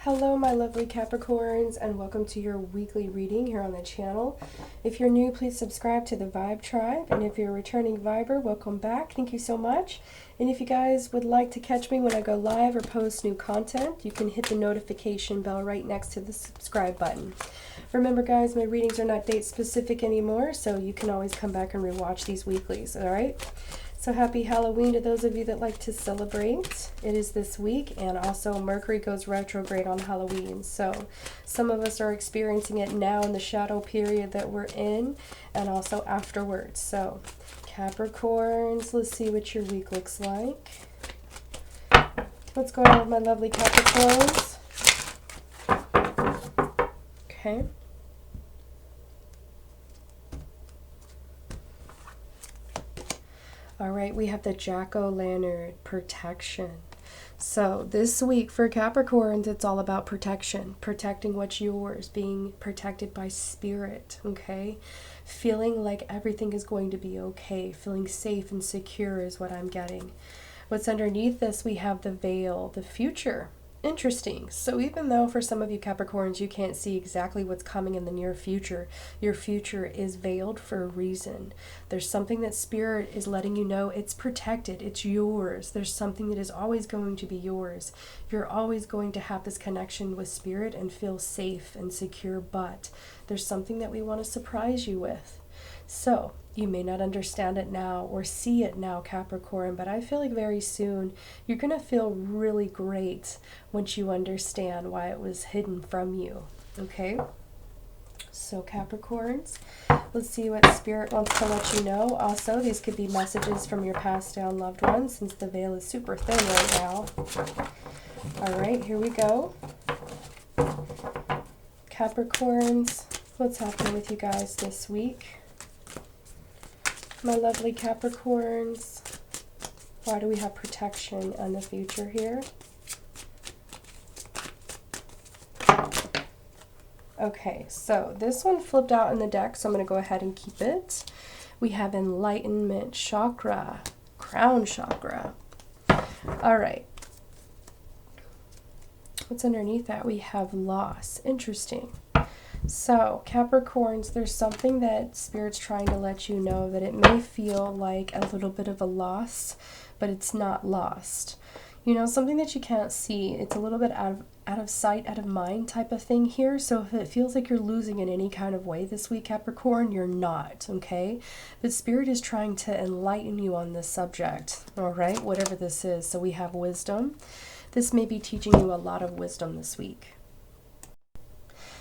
Hello my lovely Capricorns, and welcome to your weekly reading here on the channel. If you're new, please subscribe to the Vibe Tribe, and if you're a returning Viber, welcome back. Thank you so much. And if you guys would like to catch me when I go live or post new content, you can hit the notification bell right next to the subscribe button. Remember guys, my readings are not date specific anymore, so you can always come back and rewatch these weeklies, alright? So happy Halloween to those of you that like to celebrate. It is this week, and also Mercury goes retrograde on Halloween. So some of us are experiencing it now in the shadow period that we're in, and also afterwards. So Capricorns, let's see what your week looks like. What's going on with my lovely Capricorns? Okay. All right, we have the Jack-o'-lantern, protection. So this week for Capricorns, it's all about protection, protecting what's yours, being protected by spirit, okay? Feeling like everything is going to be okay, feeling safe and secure is what I'm getting. What's underneath this, we have the veil, the future. Interesting. So even though for some of you Capricorns you can't see exactly what's coming in the near future, your future is veiled for a reason. There's something that Spirit is letting you know it's protected, it's yours. There's something that is always going to be yours. You're always going to have this connection with Spirit and feel safe and secure, but there's something that we want to surprise you with. So you may not understand it now or see it now, Capricorn, but I feel like very soon you're going to feel really great once you understand why it was hidden from you, okay? So Capricorns, let's see what Spirit wants to let you know. Also, these could be messages from your passed down loved ones since the veil is super thin right now. All right, here we go. Capricorns, what's happening with you guys this week? My lovely Capricorns, why do we have protection and the future here? Okay, so this one flipped out in the deck, so I'm going to go ahead and keep it. We have Enlightenment Chakra, Crown Chakra. All right. What's underneath that? We have Loss. Interesting. So, Capricorns, there's something that Spirit's trying to let you know that it may feel like a little bit of a loss, but it's not lost. You know, something that you can't see, it's a little bit out of sight, out of mind type of thing here. So if it feels like you're losing in any kind of way this week, Capricorn, you're not, okay? But Spirit is trying to enlighten you on this subject, all right? Whatever this is. So we have wisdom. This may be teaching you a lot of wisdom this week.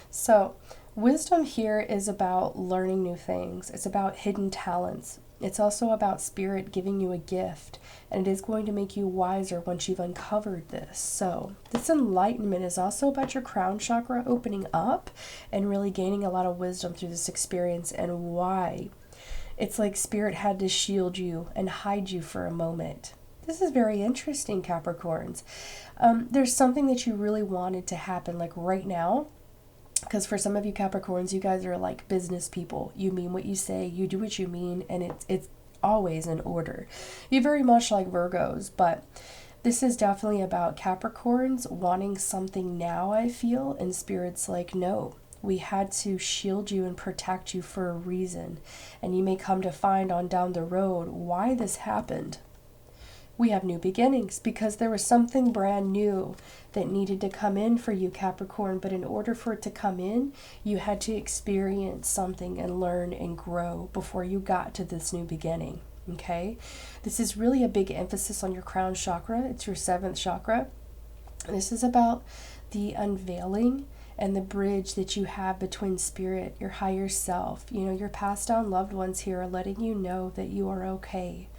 So, wisdom here is about learning new things. It's about hidden talents. It's also about Spirit giving you a gift, and it is going to make you wiser once you've uncovered this. So, this enlightenment is also about your crown chakra opening up and really gaining a lot of wisdom through this experience and why. It's like Spirit had to shield you and hide you for a moment. This is very interesting, Capricorns. There's something that you really wanted to happen, like right now. Because for some of you Capricorns, you guys are like business people. You mean what you say, you do what you mean, and it's always in order. You're very much like Virgos, but this is definitely about Capricorns wanting something now, I feel, and Spirit's like, no. We had to shield you and protect you for a reason, and you may come to find on down the road why this happened. We have new beginnings because there was something brand new that needed to come in for you, Capricorn. But in order for it to come in, you had to experience something and learn and grow before you got to this new beginning, okay? This is really a big emphasis on your crown chakra. It's your 7th chakra. This is about the unveiling and the bridge that you have between Spirit, your higher self. You know, your passed down loved ones here are letting you know that you are okay,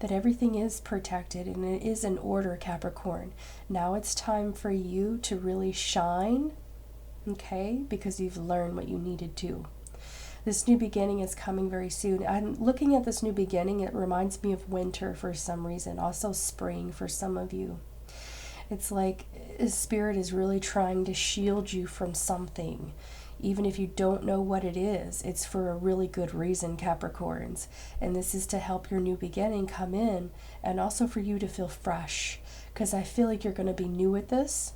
that everything is protected and it is in order, Capricorn. Now it's time for you to really shine, okay, because you've learned what you needed to. This new beginning is coming very soon. I'm looking at this new beginning. It reminds me of winter for some reason, also spring for some of you. It's like Spirit is really trying to shield you from something. Even if you don't know what it is, it's for a really good reason, Capricorns. And this is to help your new beginning come in and also for you to feel fresh. Because I feel like you're going to be new at this.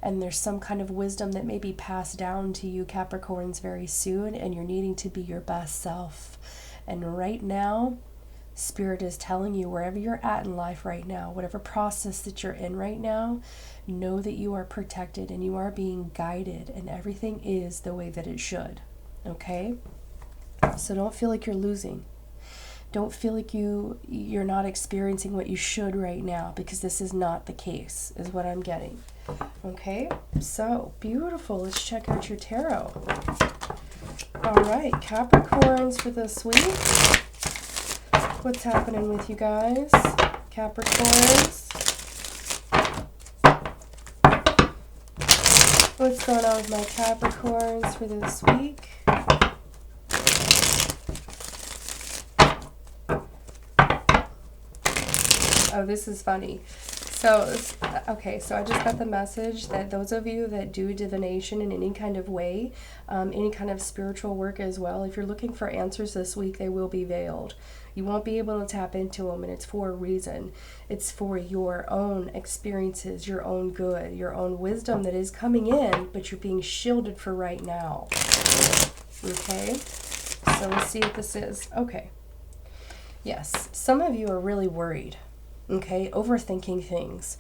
And there's some kind of wisdom that may be passed down to you, Capricorns, very soon, and you're needing to be your best self. And right now, Spirit is telling you, wherever you're at in life right now, whatever process that you're in right now, know that you are protected and you are being guided, and everything is the way that it should. Okay? So don't feel like you're losing. Don't feel like you're not experiencing what you should right now, because this is not the case, is what I'm getting. Okay? So, beautiful. Let's check out your tarot. All right, Capricorns for this week. What's happening with you guys? Capricorns. What's going on with my Capricorns for this week? Oh, this is funny. So, okay, so I just got the message that those of you that do divination in any kind of way, any kind of spiritual work as well, if you're looking for answers this week, they will be veiled. You won't be able to tap into them, and it's for a reason. It's for your own experiences, your own good, your own wisdom that is coming in, but you're being shielded for right now. Okay? So let's see what this is. Okay. Yes, some of you are really worried. Okay, overthinking things,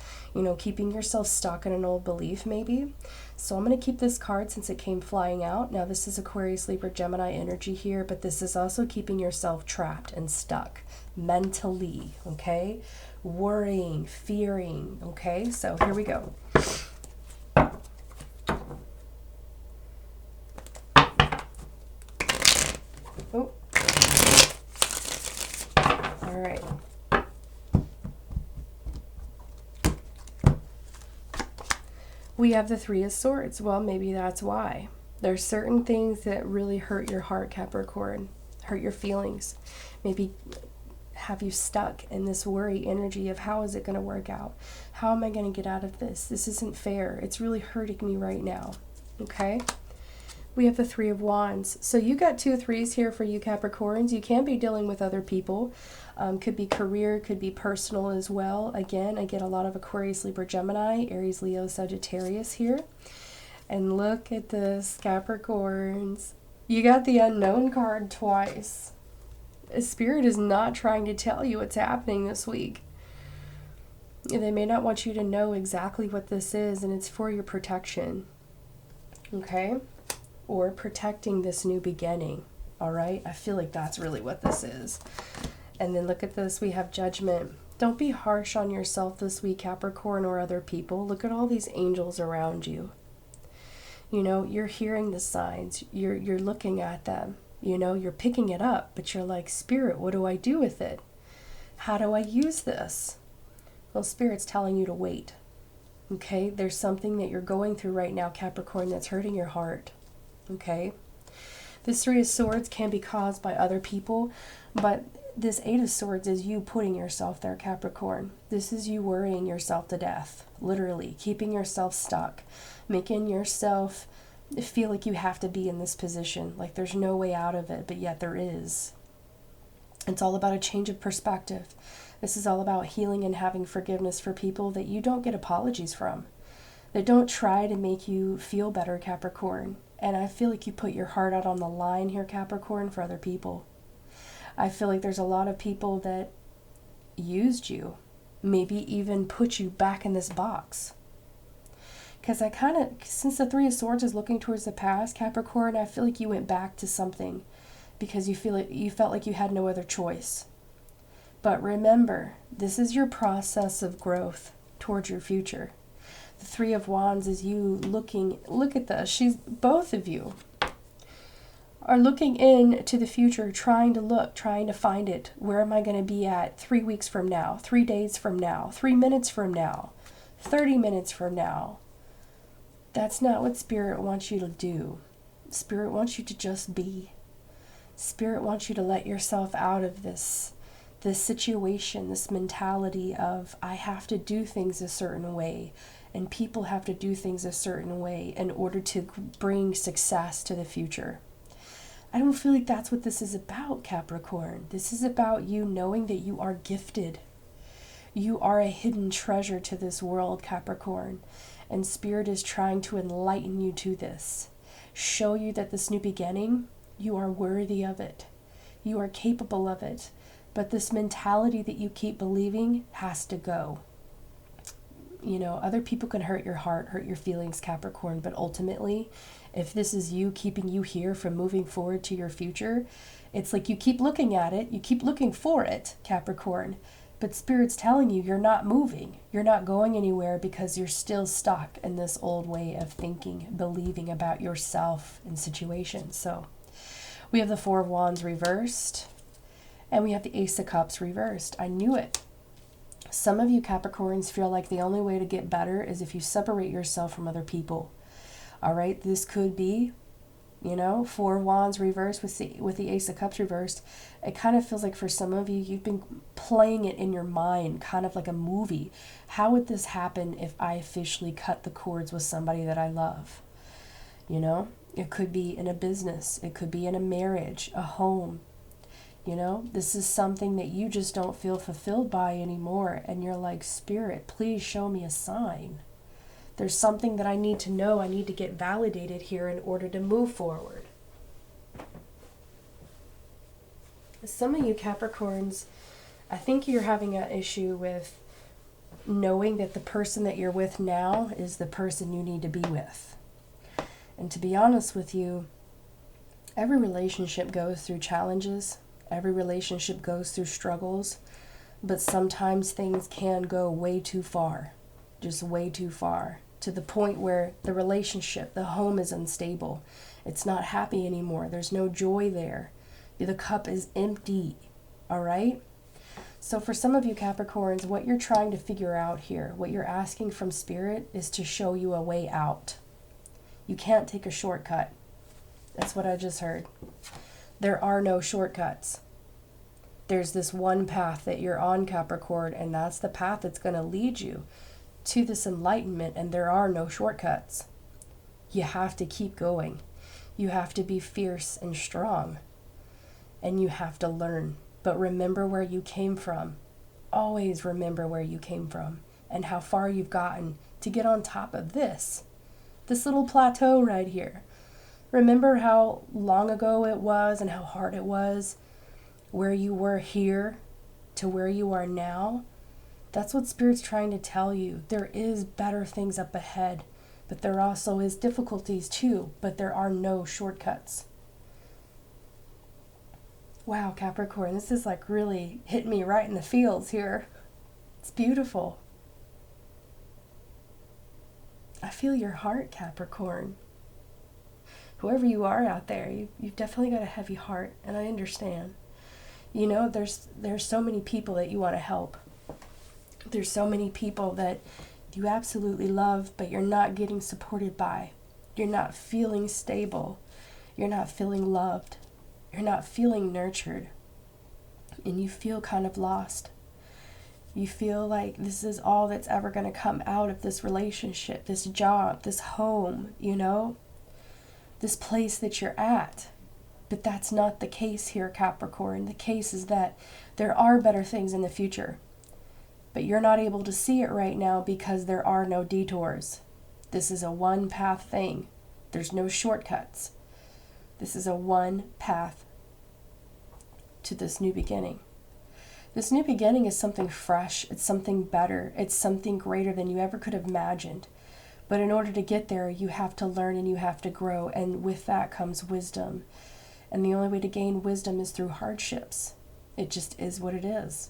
keeping yourself stuck in an old belief maybe. So I'm going to keep this card since it came flying out. Now this is Aquarius, Libra, Gemini energy here, but this is also keeping yourself trapped and stuck mentally, okay? Worrying, fearing, okay? So here we go. Oh. All right. We have the Three of Swords. Well, maybe that's why. There's certain things that really hurt your heart, Capricorn, hurt your feelings. Maybe have you stuck in this worry energy of how is it going to work out? How am I going to get out of this? This isn't fair. It's really hurting me right now. Okay? We have the Three of Wands. So you got 2 threes here for you Capricorns. You can be dealing with other people. Could be career, could be personal as well. Again, I get a lot of Aquarius, Libra, Gemini, Aries, Leo, Sagittarius here. And look at this, Capricorns. You got the Unknown card twice. Spirit is not trying to tell you what's happening this week. They may not want you to know exactly what this is, and it's for your protection. Okay? Or protecting this new beginning. All right? I feel like that's really what this is. And then look at this. We have Judgment. Don't be harsh on yourself this week, Capricorn, or other people. Look at all these angels around you. You're hearing the signs. You're looking at them. You're picking it up. But you're like, Spirit, what do I do with it? How do I use this? Well, Spirit's telling you to wait. Okay? There's something that you're going through right now, Capricorn, that's hurting your heart. Okay? This Three of Swords can be caused by other people, but this Eight of Swords is you putting yourself there, Capricorn. This is you worrying yourself to death, literally, keeping yourself stuck, making yourself feel like you have to be in this position, like there's no way out of it, but yet there is. It's all about a change of perspective. This is all about healing and having forgiveness for people that you don't get apologies from, that don't try to make you feel better, Capricorn. And I feel like you put your heart out on the line here, Capricorn, for other people. I feel like there's a lot of people that used you, maybe even put you back in this box. Because since the Three of Swords is looking towards the past, Capricorn, I feel like you went back to something because you felt like you had no other choice. But remember, this is your process of growth towards your future. The Three of Wands is you look at this. Both of you are looking into the future, trying to find it. Where am I going to be at 3 weeks from now, 3 days from now, 3 minutes from now, 30 minutes from now? That's not what Spirit wants you to do. Spirit wants you to just be. Spirit wants you to let yourself out of this situation, this mentality of I have to do things a certain way, and people have to do things a certain way in order to bring success to the future. I don't feel like that's what this is about, Capricorn. This is about you knowing that you are gifted. You are a hidden treasure to this world, Capricorn, and Spirit is trying to enlighten you to this. Show you that this new beginning, you are worthy of it. You are capable of it. But this mentality that you keep believing has to go. You know, other people can hurt your heart, hurt your feelings, Capricorn, but ultimately, if this is you keeping you here from moving forward to your future, it's like you keep looking at it, you keep looking for it, Capricorn, but Spirit's telling you you're not moving, you're not going anywhere because you're still stuck in this old way of thinking, believing about yourself and situations. So we have the Four of Wands reversed, and we have the Ace of Cups reversed. I knew it. Some of you Capricorns feel like the only way to get better is if you separate yourself from other people. All right, this could be, you know, Four of Wands reversed with the Ace of Cups reversed. It kind of feels like for some of you, you've been playing it in your mind, kind of like a movie. How would this happen if I officially cut the cords with somebody that I love? You know, it could be in a business. It could be in a marriage, a home. You know, this is something that you just don't feel fulfilled by anymore. And you're like, Spirit, please show me a sign. There's something that I need to know. I need to get validated here in order to move forward. Some of you Capricorns, I think you're having an issue with knowing that the person that you're with now is the person you need to be with. And to be honest with you, every relationship goes through challenges. Every relationship goes through struggles, but sometimes things can go way too far, just way too far, to the point where the relationship, the home is unstable. It's not happy anymore. There's no joy there. The cup is empty, all right? So for some of you Capricorns, what you're trying to figure out here, what you're asking from Spirit is to show you a way out. You can't take a shortcut. That's what I just heard. There are no shortcuts. There's this one path that you're on, Capricorn, and that's the path that's going to lead you to this enlightenment, and there are no shortcuts. You have to keep going. You have to be fierce and strong, and you have to learn. But remember where you came from. Always remember where you came from and how far you've gotten to get on top of this little plateau right here. Remember how long ago it was and how hard it was, where you were here to where you are now? That's what Spirit's trying to tell you. There is better things up ahead, but there also is difficulties too, but there are no shortcuts. Wow, Capricorn, this is like really hitting me right in the feels here. It's beautiful. I feel your heart, Capricorn. Whoever you are out there, you've definitely got a heavy heart, and I understand. You know, there's so many people that you want to help. There's so many people that you absolutely love, but you're not getting supported by. You're not feeling stable. You're not feeling loved. You're not feeling nurtured. And you feel kind of lost. You feel like this is all that's ever going to come out of this relationship, this job, this home, you know? This place that you're at. But that's not the case here, Capricorn. The case is that there are better things in the future. But you're not able to see it right now because there are no detours. This is a one-path thing. There's no shortcuts. This is a one-path to this new beginning. This new beginning is something fresh. It's something better. It's something greater than you ever could have imagined. But in order to get there, you have to learn and you have to grow. And with that comes wisdom. And the only way to gain wisdom is through hardships. It just is what it is.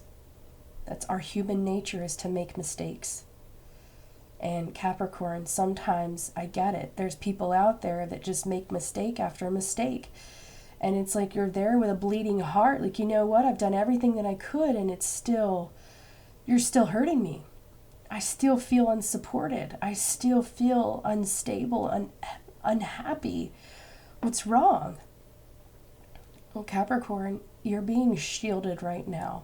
That's our human nature, is to make mistakes. And Capricorn, sometimes I get it. There's people out there that just make mistake after mistake. And it's like you're there with a bleeding heart. Like, you know what? I've done everything that I could, and you're still hurting me. I still feel unsupported. I still feel unstable, unhappy. What's wrong? Well, Capricorn, you're being shielded right now.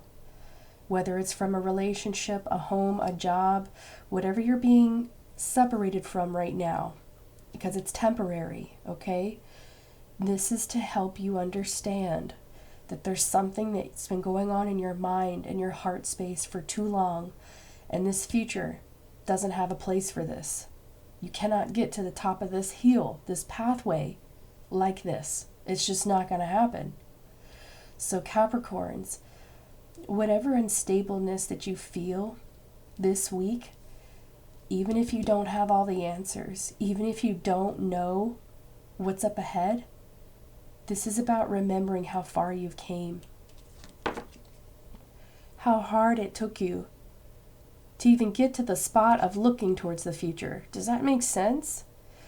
Whether it's from a relationship, a home, a job, whatever you're being separated from right now, because it's temporary, okay? This is to help you understand that there's something that's been going on in your mind and your heart space for too long, and this future doesn't have a place for this. You cannot get to the top of this hill, this pathway, like this. It's just not going to happen. So Capricorns, whatever unstableness that you feel this week, even if you don't have all the answers, even if you don't know what's up ahead, this is about remembering how far you've came. How hard it took you to even get to the spot of looking towards the future. Does that make sense?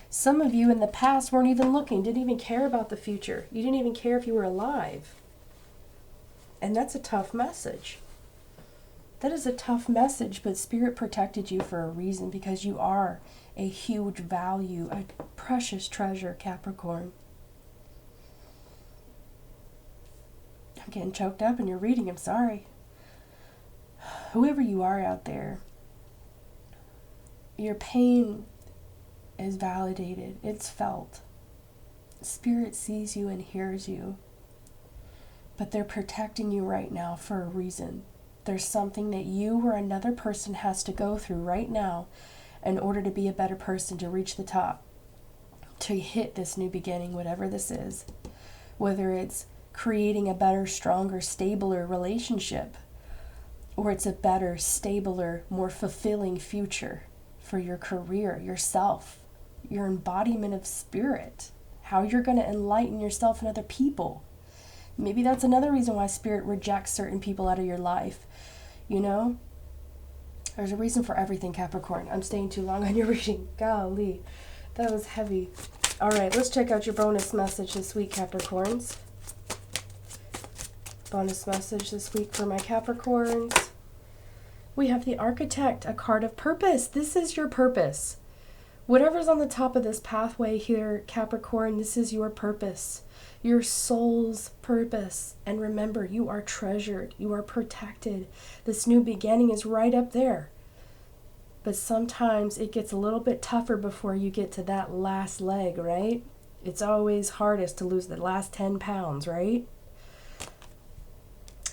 Some of you in the past weren't even looking, didn't even care about the future. You didn't even care if you were alive. And that's a tough message. That is a tough message, but Spirit protected you for a reason, because you are a huge value, a precious treasure, Capricorn. I'm getting choked up and you're reading, I'm sorry. Whoever you are out there, your pain is validated. It's felt. Spirit sees you and hears you. But they're protecting you right now for a reason. There's something that you or another person has to go through right now in order to be a better person, to reach the top, to hit this new beginning, whatever this is. Whether it's creating a better, stronger, stabler relationship, or it's a better, stabler, more fulfilling future for your career, yourself, your embodiment of spirit, how you're going to enlighten yourself and other people. Maybe that's another reason why Spirit rejects certain people out of your life. You know? There's a reason for everything, Capricorn. I'm staying too long on your reading. Golly, that was heavy. All right, let's check out your bonus message this week, Capricorns. Bonus message this week for my Capricorns. We have the Architect, a card of purpose. This is your purpose. Whatever's on the top of this pathway here, Capricorn, this is your purpose. Your soul's purpose. And remember, you are treasured. You are protected. This new beginning is right up there. But sometimes it gets a little bit tougher before you get to that last leg, right? It's always hardest to lose the last 10 pounds, right?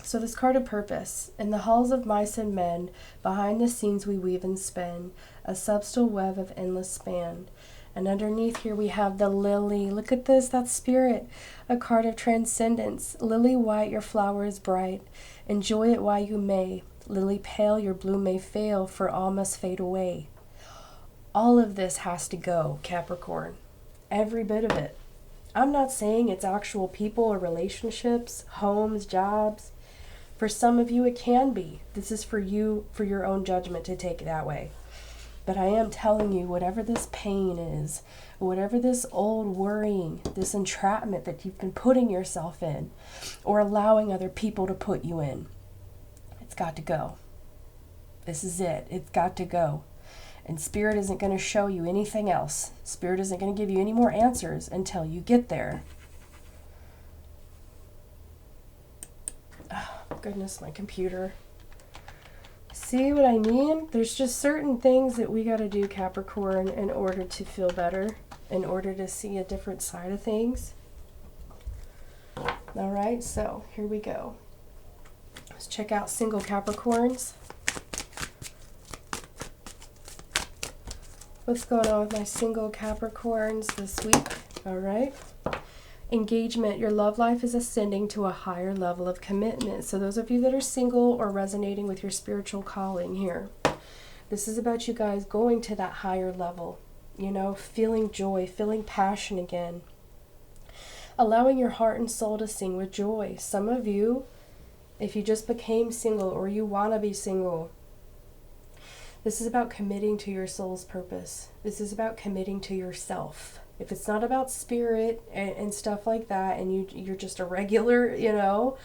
So this card of purpose. In the halls of mice and men, behind the scenes we weave and spin, a subtle web of endless span. And underneath here we have the lily. Look at this, that's Spirit. A card of transcendence. Lily white, your flower is bright. Enjoy it while you may. Lily pale, your bloom may fail, for all must fade away. All of this has to go, Capricorn. Every bit of it. I'm not saying it's actual people or relationships, homes, jobs. For some of you it can be. This is for you, for your own judgment to take it that way. But I am telling you, whatever this pain is, whatever this old worrying, this entrapment that you've been putting yourself in, or allowing other people to put you in, it's got to go. This is it. It's got to go. And Spirit isn't going to show you anything else. Spirit isn't going to give you any more answers until you get there. Oh, goodness, my computer. See what I mean? There's just certain things that we got to do, Capricorn, in order to feel better, in order to see a different side of things. All right, so here we go. Let's check out single Capricorns. What's going on with my single Capricorns this week? All right. Engagement, your love life is ascending to a higher level of commitment. So those of you that are single or resonating with your spiritual calling here, this is about you guys going to that higher level, you know, feeling joy, feeling passion again, allowing your heart and soul to sing with joy. Some of you, if you just became single or you want to be single, this is about committing to your soul's purpose. This is about committing to yourself. If it's not about spirit and stuff like that, and you're just a regular, you know,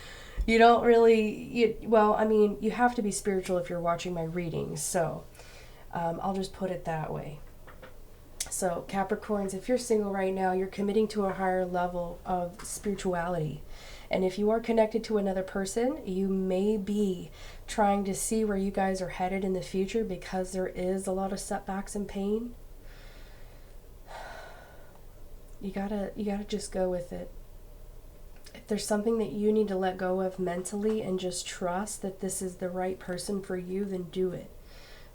you don't really, well, I mean, you have to be spiritual if you're watching my readings, so I'll just put it that way. So Capricorns, if you're single right now, you're committing to a higher level of spirituality. And if you are connected to another person, you may be trying to see where you guys are headed in the future, because there is a lot of setbacks and pain. You gotta just go with it. If there's something that you need to let go of mentally and just trust that this is the right person for you, then do it.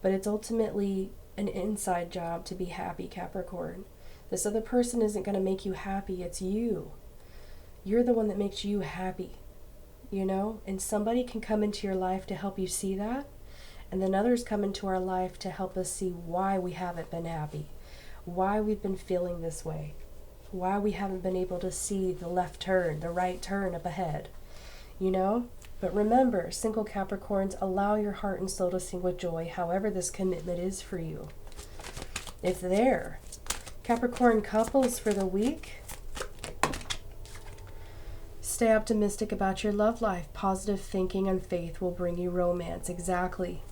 But it's ultimately an inside job to be happy, Capricorn. This other person isn't going to make you happy. It's you. You're the one that makes you happy, you know? And somebody can come into your life to help you see that. And then others come into our life to help us see why we haven't been happy, why we've been feeling this way, why we haven't been able to see the left turn, the right turn up ahead, you know? But remember, single Capricorns, allow your heart and soul to sing with joy, however this commitment is for you. If they're Capricorn couples for the week, stay optimistic about your love life. Positive thinking and faith will bring you romance. Exactly.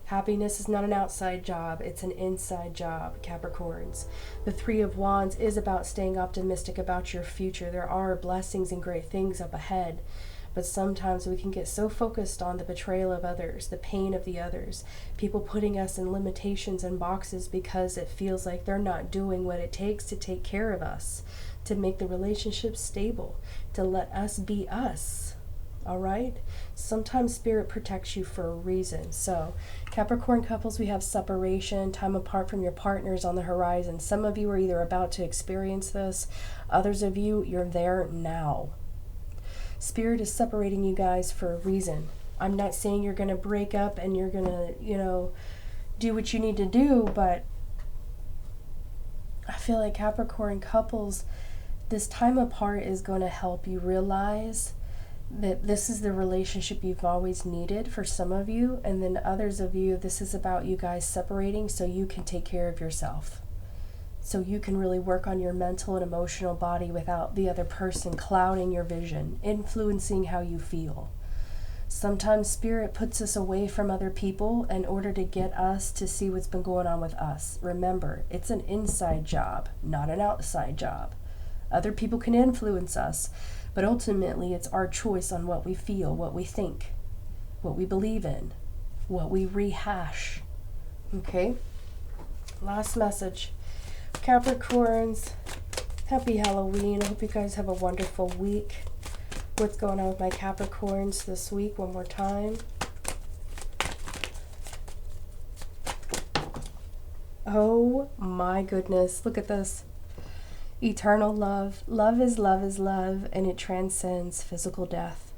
Happiness is not an outside job, it's an inside job, Capricorns. The Three of Wands is about staying optimistic about your future. There are blessings and great things up ahead, but sometimes we can get so focused on the betrayal of others, the pain of the others, people putting us in limitations and boxes because it feels like they're not doing what it takes to take care of us, to make the relationship stable, to let us be us. All right? Sometimes Spirit protects you for a reason. So, Capricorn couples, we have separation, time apart from your partners on the horizon. Some of you are either about to experience this. Others of you, you're there now. Spirit is separating you guys for a reason. I'm not saying you're going to break up and you're going to, do what you need to do, but I feel like Capricorn couples, this time apart is going to help you realize that this is the relationship you've always needed for some of you, and then others of you, this is about you guys separating so you can take care of yourself. So you can really work on your mental and emotional body without the other person clouding your vision, influencing how you feel. Sometimes Spirit puts us away from other people in order to get us to see what's been going on with us. Remember, it's an inside job, not an outside job. Other people can influence us, but ultimately it's our choice on what we feel, what we think, what we believe in, what we rehash. Okay? Last message. Capricorns, happy Halloween. I hope you guys have a wonderful week. What's going on with my Capricorns this week? One more time. Oh my goodness. Look at this. Eternal love. Love is love is love, and it transcends physical death.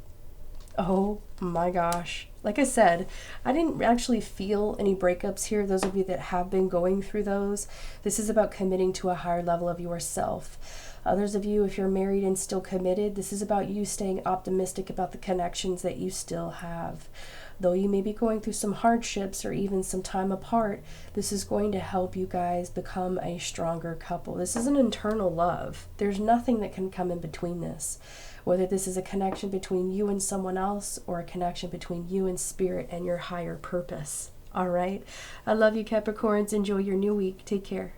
Oh my gosh. Like I said, I didn't actually feel any breakups here. Those of you that have been going through those, this is about committing to a higher level of yourself. Others of you, if you're married and still committed, this is about you staying optimistic about the connections that you still have. Though you may be going through some hardships or even some time apart, this is going to help you guys become a stronger couple. This is an internal love. There's nothing that can come in between this. Whether this is a connection between you and someone else or a connection between you and Spirit and your higher purpose. All right? I love you, Capricorns. Enjoy your new week. Take care.